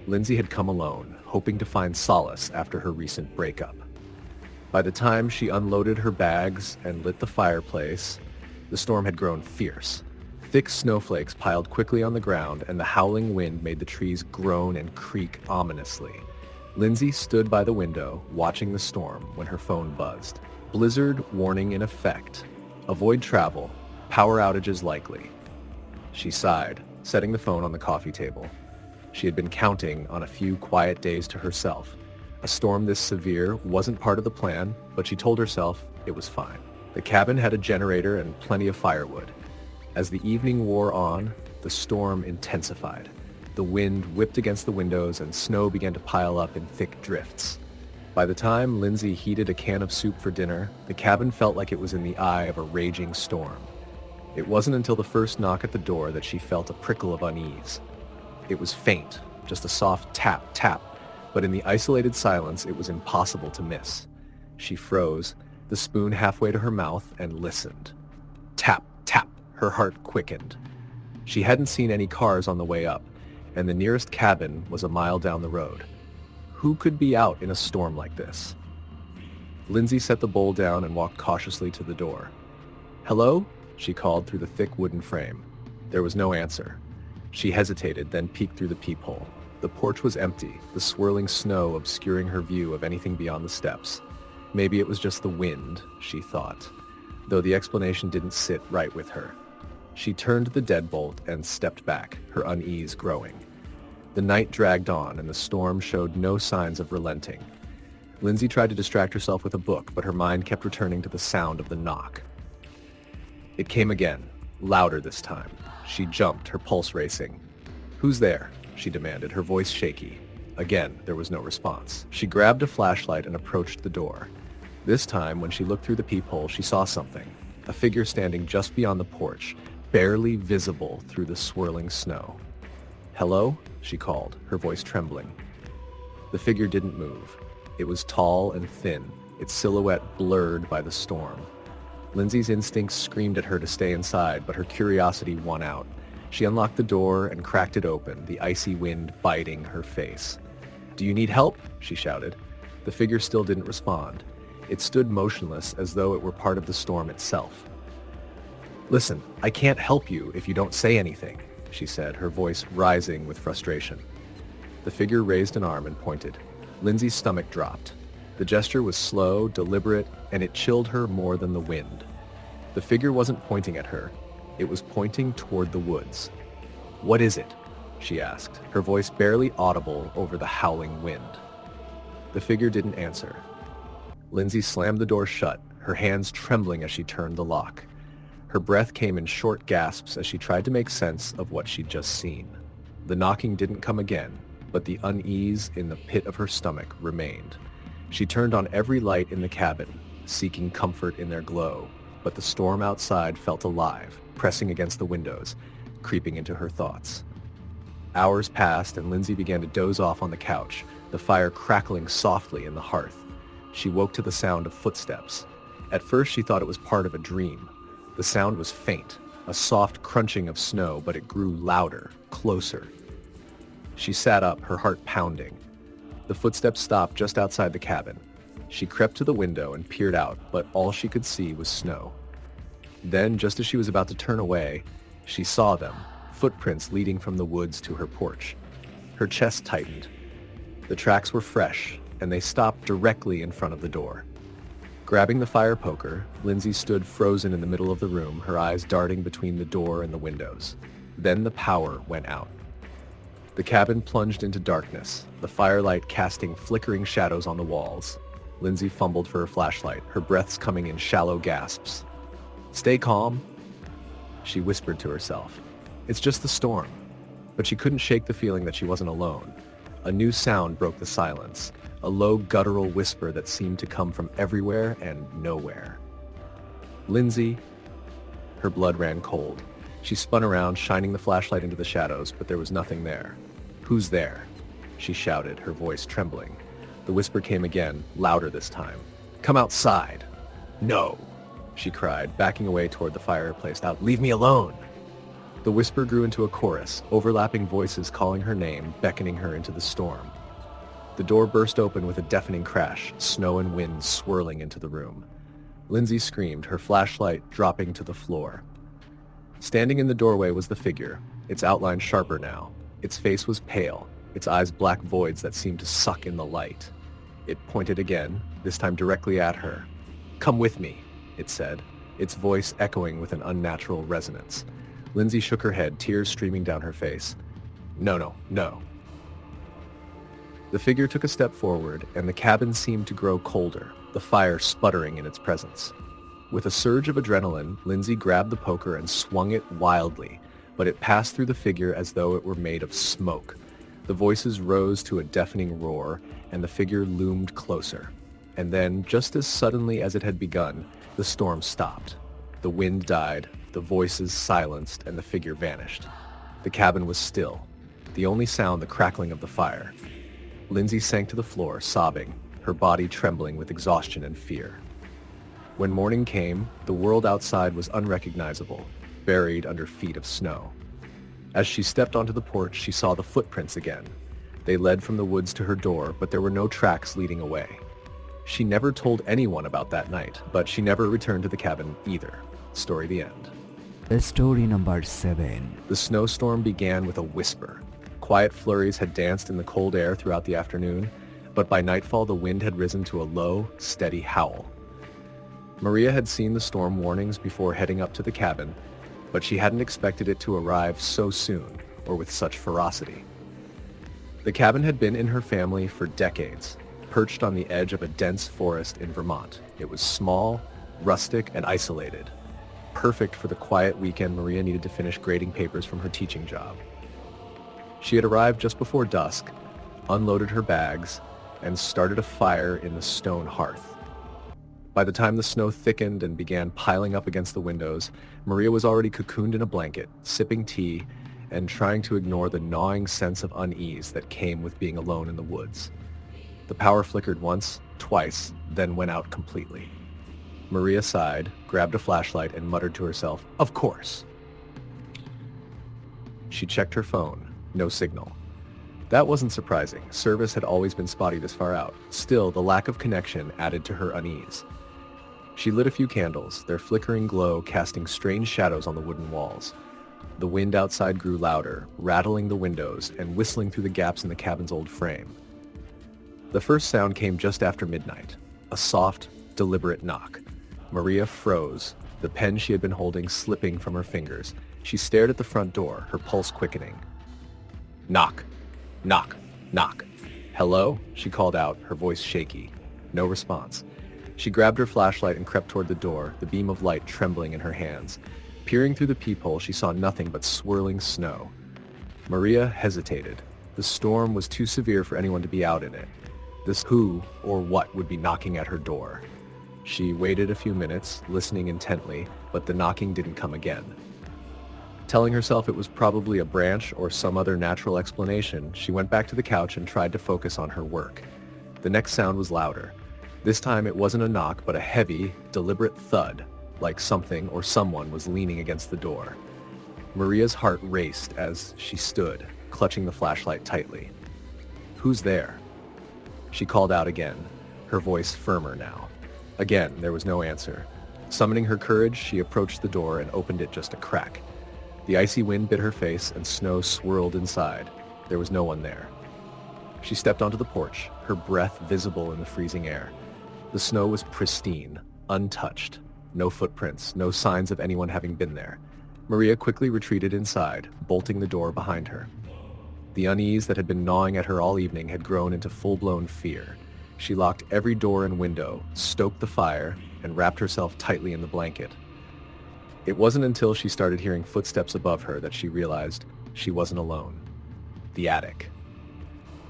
S2: Lindsay had come alone, hoping to find solace after her recent breakup. By the time she unloaded her bags and lit the fireplace, the storm had grown fierce. Thick snowflakes piled quickly on the ground, and the howling wind made the trees groan and creak ominously. Lindsay stood by the window, watching the storm, when her phone buzzed. Blizzard warning in effect. Avoid travel. Power outages likely. She sighed, setting the phone on the coffee table. She had been counting on a few quiet days to herself. A storm this severe wasn't part of the plan, but she told herself it was fine. The cabin had a generator and plenty of firewood. As the evening wore on, the storm intensified. The wind whipped against the windows and snow began to pile up in thick drifts. By the time Lindsay heated a can of soup for dinner, the cabin felt like it was in the eye of a raging storm. It wasn't until the first knock at the door that she felt a prickle of unease. It was faint, just a soft tap, tap, but in the isolated silence it was impossible to miss. She froze, the spoon halfway to her mouth, and listened. Tap, tap. Her heart quickened. She hadn't seen any cars on the way up, and the nearest cabin was a mile down the road. Who could be out in a storm like this? Lindsay set the bowl down and walked cautiously to the door. "Hello?" she called through the thick wooden frame. There was no answer. She hesitated, then peeked through the peephole. The porch was empty, the swirling snow obscuring her view of anything beyond the steps. Maybe it was just the wind, she thought, though the explanation didn't sit right with her. She turned the deadbolt and stepped back, her unease growing. The night dragged on, and the storm showed no signs of relenting. Lindsay tried to distract herself with a book, but her mind kept returning to the sound of the knock. It came again, louder this time. She jumped, her pulse racing. "Who's there?" she demanded, her voice shaky. Again, there was no response. She grabbed a flashlight and approached the door. This time, when she looked through the peephole, she saw something. A figure standing just beyond the porch, barely visible through the swirling snow. "Hello?" she called, her voice trembling. The figure didn't move. It was tall and thin, its silhouette blurred by the storm. Lindsay's instincts screamed at her to stay inside, but her curiosity won out. She unlocked the door and cracked it open, the icy wind biting her face. "Do you need help?" she shouted. The figure still didn't respond. It stood motionless, as though it were part of the storm itself. "Listen, I can't help you if you don't say anything," she said, her voice rising with frustration. The figure raised an arm and pointed. Lindsay's stomach dropped. The gesture was slow, deliberate, and it chilled her more than the wind. The figure wasn't pointing at her. It was pointing toward the woods. "What is it?" she asked, her voice barely audible over the howling wind. The figure didn't answer. Lindsay slammed the door shut, her hands trembling as she turned the lock. Her breath came in short gasps as she tried to make sense of what she'd just seen. The knocking didn't come again, but the unease in the pit of her stomach remained. She turned on every light in the cabin, seeking comfort in their glow, but the storm outside felt alive, pressing against the windows, creeping into her thoughts. Hours passed and Lindsay began to doze off on the couch, the fire crackling softly in the hearth. She woke to the sound of footsteps. At first she thought it was part of a dream. The sound was faint, a soft crunching of snow, but it grew louder, closer. She sat up, her heart pounding. The footsteps stopped just outside the cabin. She crept to the window and peered out, but all she could see was snow. Then, just as she was about to turn away, she saw them, footprints leading from the woods to her porch. Her chest tightened. The tracks were fresh, and they stopped directly in front of the door. Grabbing the fire poker, Lindsay stood frozen in the middle of the room, her eyes darting between the door and the windows. Then the power went out. The cabin plunged into darkness, the firelight casting flickering shadows on the walls. Lindsay fumbled for her flashlight, her breaths coming in shallow gasps. "Stay calm," she whispered to herself. "It's just the storm." But she couldn't shake the feeling that she wasn't alone. A new sound broke the silence, a low guttural whisper that seemed to come from everywhere and nowhere. "Lindsay." Her blood ran cold. She spun around, shining the flashlight into the shadows, but there was nothing there. "Who's there?" she shouted, her voice trembling. The whisper came again, louder this time. "Come outside." "No," she cried, backing away toward the fireplace. "Now leave me alone." The whisper grew into a chorus, overlapping voices calling her name, beckoning her into the storm. The door burst open with a deafening crash, snow and wind swirling into the room. Lindsay screamed, her flashlight dropping to the floor. Standing in the doorway was the figure, its outline sharper now. Its face was pale, its eyes black voids that seemed to suck in the light. It pointed again, this time directly at her. "Come with me," it said, its voice echoing with an unnatural resonance. Lindsay shook her head, tears streaming down her face. No. The figure took a step forward, and the cabin seemed to grow colder, the fire sputtering in its presence. With a surge of adrenaline, Lindsay grabbed the poker and swung it wildly, but it passed through the figure as though it were made of smoke. The voices rose to a deafening roar, and the figure loomed closer. And then, just as suddenly as it had begun, the storm stopped. The wind died, the voices silenced, and the figure vanished. The cabin was still, the only sound the crackling of the fire. Lindsay sank to the floor, sobbing, her body trembling with exhaustion and fear. When morning came, the world outside was unrecognizable, buried under feet of snow. As she stepped onto the porch, she saw the footprints again. They led from the woods to her door, but there were no tracks leading away. She never told anyone about that night, but she never returned to the cabin either. Story the end.
S1: Story number 7.
S2: The snowstorm began with a whisper. Quiet flurries had danced in the cold air throughout the afternoon, but by nightfall the wind had risen to a low, steady howl. Maria had seen the storm warnings before heading up to the cabin, but she hadn't expected it to arrive so soon or with such ferocity. The cabin had been in her family for decades, perched on the edge of a dense forest in Vermont. It was small, rustic, and isolated, perfect for the quiet weekend Maria needed to finish grading papers from her teaching job. She had arrived just before dusk, unloaded her bags, and started a fire in the stone hearth. By the time the snow thickened and began piling up against the windows, Maria was already cocooned in a blanket, sipping tea, and trying to ignore the gnawing sense of unease that came with being alone in the woods. The power flickered once, twice, then went out completely. Maria sighed, grabbed a flashlight, and muttered to herself, "Of course." She checked her phone. No signal. That wasn't surprising. Service had always been spotty this far out. Still, the lack of connection added to her unease. She lit a few candles, their flickering glow casting strange shadows on the wooden walls. The wind outside grew louder, rattling the windows and whistling through the gaps in the cabin's old frame. The first sound came just after midnight, a soft, deliberate knock. Maria froze, the pen she had been holding slipping from her fingers. She stared at the front door, her pulse quickening. Knock. Knock. Knock. "Hello?" she called out, her voice shaky. No response. She grabbed her flashlight and crept toward the door, the beam of light trembling in her hands. Peering through the peephole, she saw nothing but swirling snow. Maria hesitated. The storm was too severe for anyone to be out in it. This who or what would be knocking at her door? She waited a few minutes, listening intently, but the knocking didn't come again. Telling herself it was probably a branch or some other natural explanation, she went back to the couch and tried to focus on her work. The next sound was louder. This time it wasn't a knock, but a heavy, deliberate thud, like something or someone was leaning against the door. Maria's heart raced as she stood, clutching the flashlight tightly. "Who's there?" She called out again, her voice firmer now. Again, there was no answer. Summoning her courage, she approached the door and opened it just a crack. The icy wind bit her face and snow swirled inside. There was no one there. She stepped onto the porch, her breath visible in the freezing air. The snow was pristine, untouched. No footprints, no signs of anyone having been there. Maria quickly retreated inside, bolting the door behind her. The unease that had been gnawing at her all evening had grown into full-blown fear. She locked every door and window, stoked the fire, and wrapped herself tightly in the blanket. It wasn't until she started hearing footsteps above her that she realized she wasn't alone. The attic.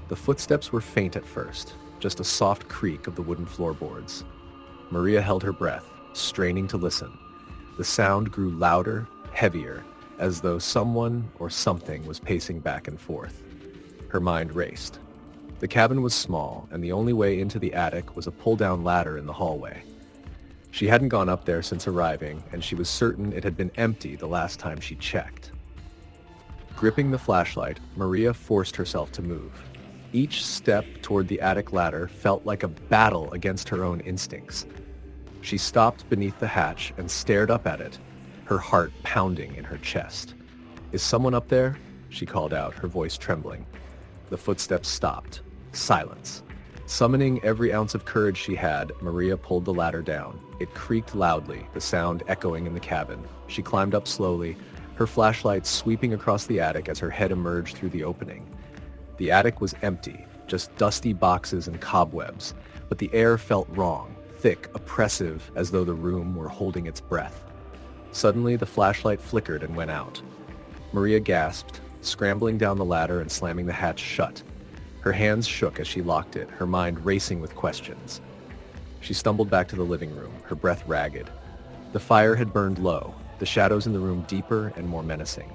S2: The footsteps were faint at first, just a soft creak of the wooden floorboards. Maria held her breath, straining to listen. The sound grew louder, heavier, as though someone or something was pacing back and forth. Her mind raced. The cabin was small, and the only way into the attic was a pull-down ladder in the hallway. She hadn't gone up there since arriving, and she was certain it had been empty the last time she checked. Gripping the flashlight, Maria forced herself to move. Each step toward the attic ladder felt like a battle against her own instincts. She stopped beneath the hatch and stared up at it, her heart pounding in her chest. "Is someone up there?" she called out, her voice trembling. The footsteps stopped. Silence. Summoning every ounce of courage she had, Maria pulled the ladder down. It creaked loudly, the sound echoing in the cabin. She climbed up slowly, her flashlight sweeping across the attic as her head emerged through the opening. The attic was empty, just dusty boxes and cobwebs, but the air felt wrong, thick, oppressive, as though the room were holding its breath. Suddenly, the flashlight flickered and went out. Maria gasped, scrambling down the ladder and slamming the hatch shut. Her hands shook as she locked it, her mind racing with questions. She stumbled back to the living room, her breath ragged. The fire had burned low, the shadows in the room deeper and more menacing.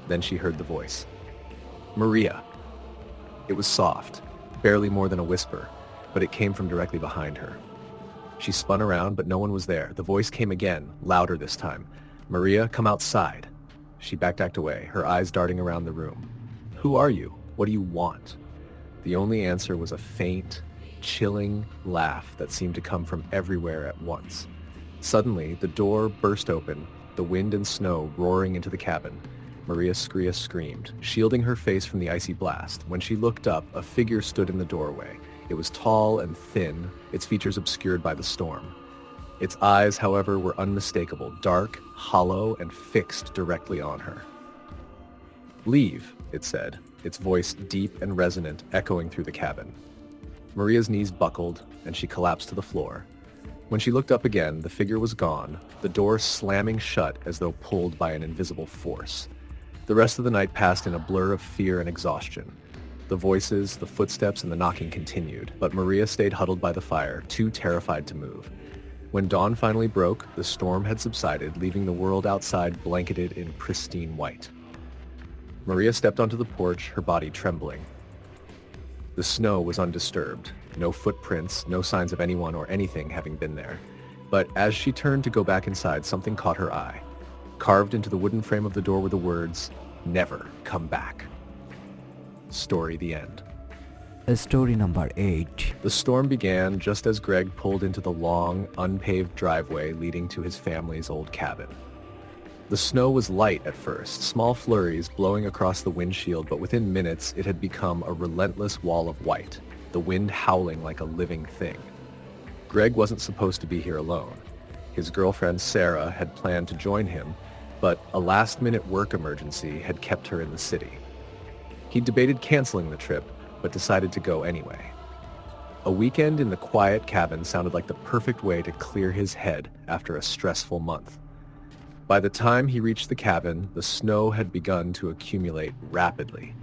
S2: Then she heard the voice. "Maria." It was soft, barely more than a whisper, but it came from directly behind her. She spun around, but no one was there. The voice came again, louder this time. "Maria, come outside." She backed away, her eyes darting around the room. "Who are you? What do you want?" The only answer was a faint, chilling laugh that seemed to come from everywhere at once. Suddenly, the door burst open, the wind and snow roaring into the cabin. Maria Scria screamed, shielding her face from the icy blast. When she looked up, a figure stood in the doorway. It was tall and thin, its features obscured by the storm. Its eyes, however, were unmistakable, dark, hollow, and fixed directly on her. "Leave," it said, its voice deep and resonant, echoing through the cabin. Maria's knees buckled, and she collapsed to the floor. When she looked up again, the figure was gone, the door slamming shut as though pulled by an invisible force. The rest of the night passed in a blur of fear and exhaustion. The voices, the footsteps, and the knocking continued, but Maria stayed huddled by the fire, too terrified to move. When dawn finally broke, the storm had subsided, leaving the world outside blanketed in pristine white. Maria stepped onto the porch, her body trembling. The snow was undisturbed, no footprints, no signs of anyone or anything having been there. But as she turned to go back inside, something caught her eye. Carved into the wooden frame of the door were the words, "Never come back." Story the end.
S1: Story number 8.
S2: The storm began just as Greg pulled into the long, unpaved driveway leading to his family's old cabin. The snow was light at first, small flurries blowing across the windshield, but within minutes it had become a relentless wall of white, the wind howling like a living thing. Greg wasn't supposed to be here alone. His girlfriend Sarah had planned to join him, but a last-minute work emergency had kept her in the city. He debated canceling the trip, but decided to go anyway. A weekend in the quiet cabin sounded like the perfect way to clear his head after a stressful month. By the time he reached the cabin, the snow had begun to accumulate rapidly.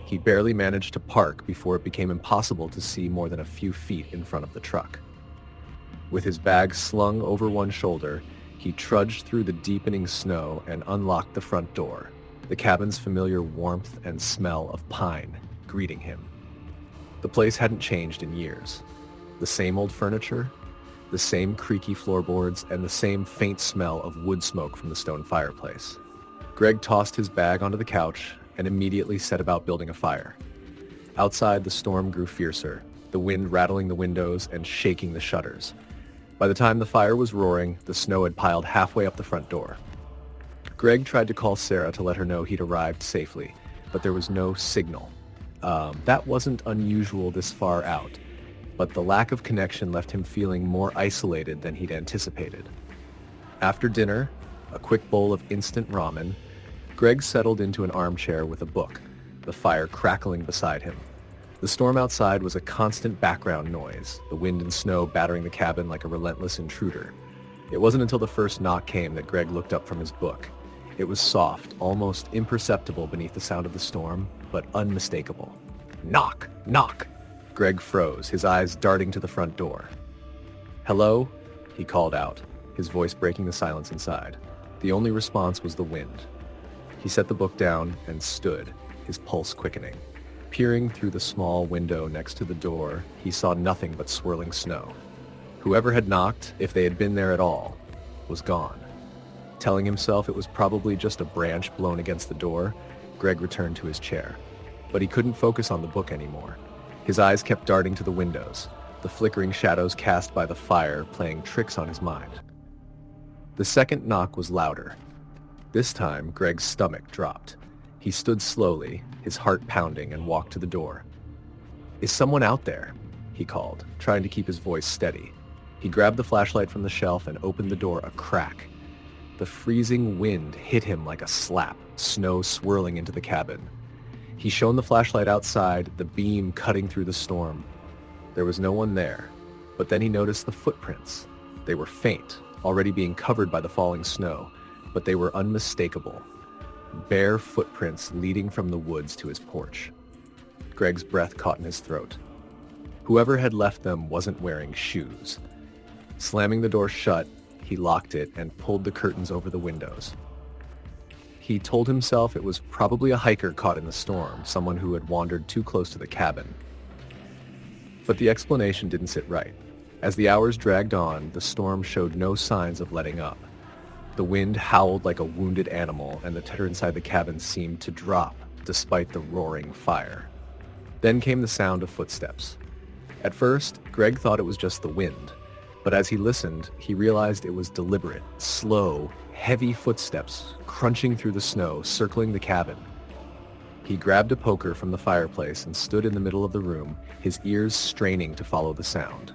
S2: He barely managed to park before it became impossible to see more than a few feet in front of the truck. With his bag slung over one shoulder, he trudged through the deepening snow and unlocked the front door, the cabin's familiar warmth and smell of pine greeting him. The place hadn't changed in years. The same old furniture, the same creaky floorboards, and the same faint smell of wood smoke from the stone fireplace. Greg tossed his bag onto the couch and immediately set about building a fire. Outside, the storm grew fiercer, the wind rattling the windows and shaking the shutters. By the time the fire was roaring, the snow had piled halfway up the front door. Greg tried to call Sarah to let her know he'd arrived safely, but there was no signal. That wasn't unusual this far out, but the lack of connection left him feeling more isolated than he'd anticipated. After dinner, a quick bowl of instant ramen, Greg settled into an armchair with a book, the fire crackling beside him. The storm outside was a constant background noise, the wind and snow battering the cabin like a relentless intruder. It wasn't until the first knock came that Greg looked up from his book. It was soft, almost imperceptible beneath the sound of the storm, but unmistakable. "Knock! Knock!" Greg froze, his eyes darting to the front door. "Hello?" he called out, his voice breaking the silence inside. The only response was the wind. He set the book down and stood, his pulse quickening. Peering through the small window next to the door, he saw nothing but swirling snow. Whoever had knocked, if they had been there at all, was gone. Telling himself it was probably just a branch blown against the door, Greg returned to his chair. But he couldn't focus on the book anymore. His eyes kept darting to the windows, the flickering shadows cast by the fire playing tricks on his mind. The second knock was louder. This time, Greg's stomach dropped. He stood slowly, his heart pounding, and walked to the door. "Is someone out there?" he called, trying to keep his voice steady. He grabbed the flashlight from the shelf and opened the door a crack. The freezing wind hit him like a slap, snow swirling into the cabin. He shone the flashlight outside, the beam cutting through the storm. There was no one there, but then he noticed the footprints. They were faint, already being covered by the falling snow, but they were unmistakable. Bare footprints leading from the woods to his porch. Greg's breath caught in his throat. Whoever had left them wasn't wearing shoes. Slamming the door shut, he locked it and pulled the curtains over the windows. He told himself it was probably a hiker caught in the storm, someone who had wandered too close to the cabin. But the explanation didn't sit right. As the hours dragged on, the storm showed no signs of letting up. The wind howled like a wounded animal, and the temperature inside the cabin seemed to drop despite the roaring fire. Then came the sound of footsteps. At first, Greg thought it was just the wind, but as he listened, he realized it was deliberate, slow, heavy footsteps crunching through the snow, circling the cabin. He grabbed a poker from the fireplace and stood in the middle of the room, his ears straining to follow the sound.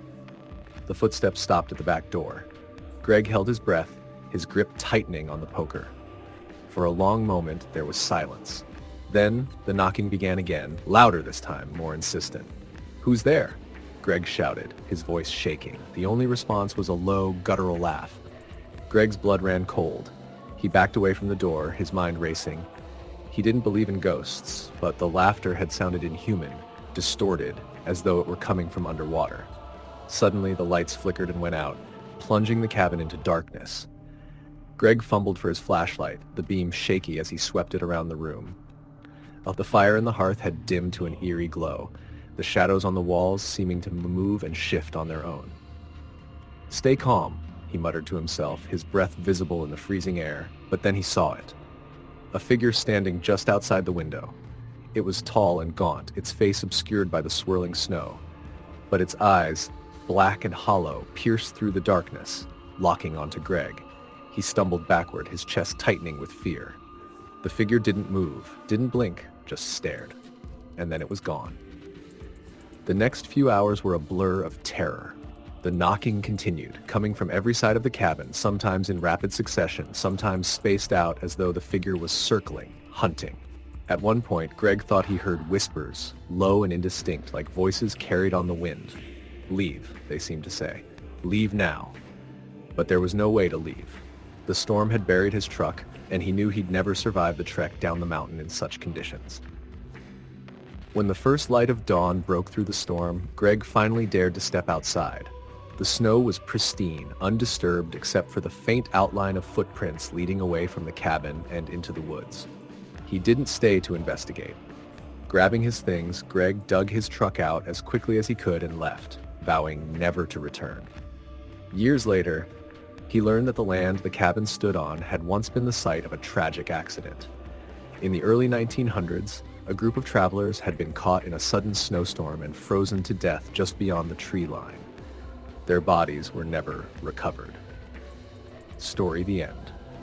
S2: The footsteps stopped at the back door. Greg held his breath, his grip tightening on the poker. For a long moment, there was silence. Then, the knocking began again, louder this time, more insistent. "Who's there?" Greg shouted, his voice shaking. The only response was a low, guttural laugh. Greg's blood ran cold. He backed away from the door, his mind racing. He didn't believe in ghosts, but the laughter had sounded inhuman, distorted, as though it were coming from underwater. Suddenly, the lights flickered and went out, plunging the cabin into darkness. Greg fumbled for his flashlight, the beam shaky as he swept it around the room. The fire in the hearth had dimmed to an eerie glow, the shadows on the walls seeming to move and shift on their own. "Stay calm," he muttered to himself, his breath visible in the freezing air, but then he saw it. A figure standing just outside the window. It was tall and gaunt, its face obscured by the swirling snow, but its eyes, black and hollow, pierced through the darkness, locking onto Greg. He stumbled backward, his chest tightening with fear. The figure didn't move, didn't blink, just stared. And then it was gone. The next few hours were a blur of terror. The knocking continued, coming from every side of the cabin, sometimes in rapid succession, sometimes spaced out as though the figure was circling, hunting. At one point, Greg thought he heard whispers, low and indistinct, like voices carried on the wind. "Leave," they seemed to say. "Leave now." But there was no way to leave. The storm had buried his truck, and he knew he'd never survive the trek down the mountain in such conditions. When the first light of dawn broke through the storm, Greg finally dared to step outside. The snow was pristine, undisturbed except for the faint outline of footprints leading away from the cabin and into the woods. He didn't stay to investigate. Grabbing his things, Greg dug his truck out as quickly as he could and left, vowing never to return. Years later, he learned that the land the cabin stood on had once been the site of a tragic accident. In the early 1900s, a group of travelers had been caught in a sudden snowstorm and frozen to death just beyond the tree line. Their bodies were never recovered. Story the end.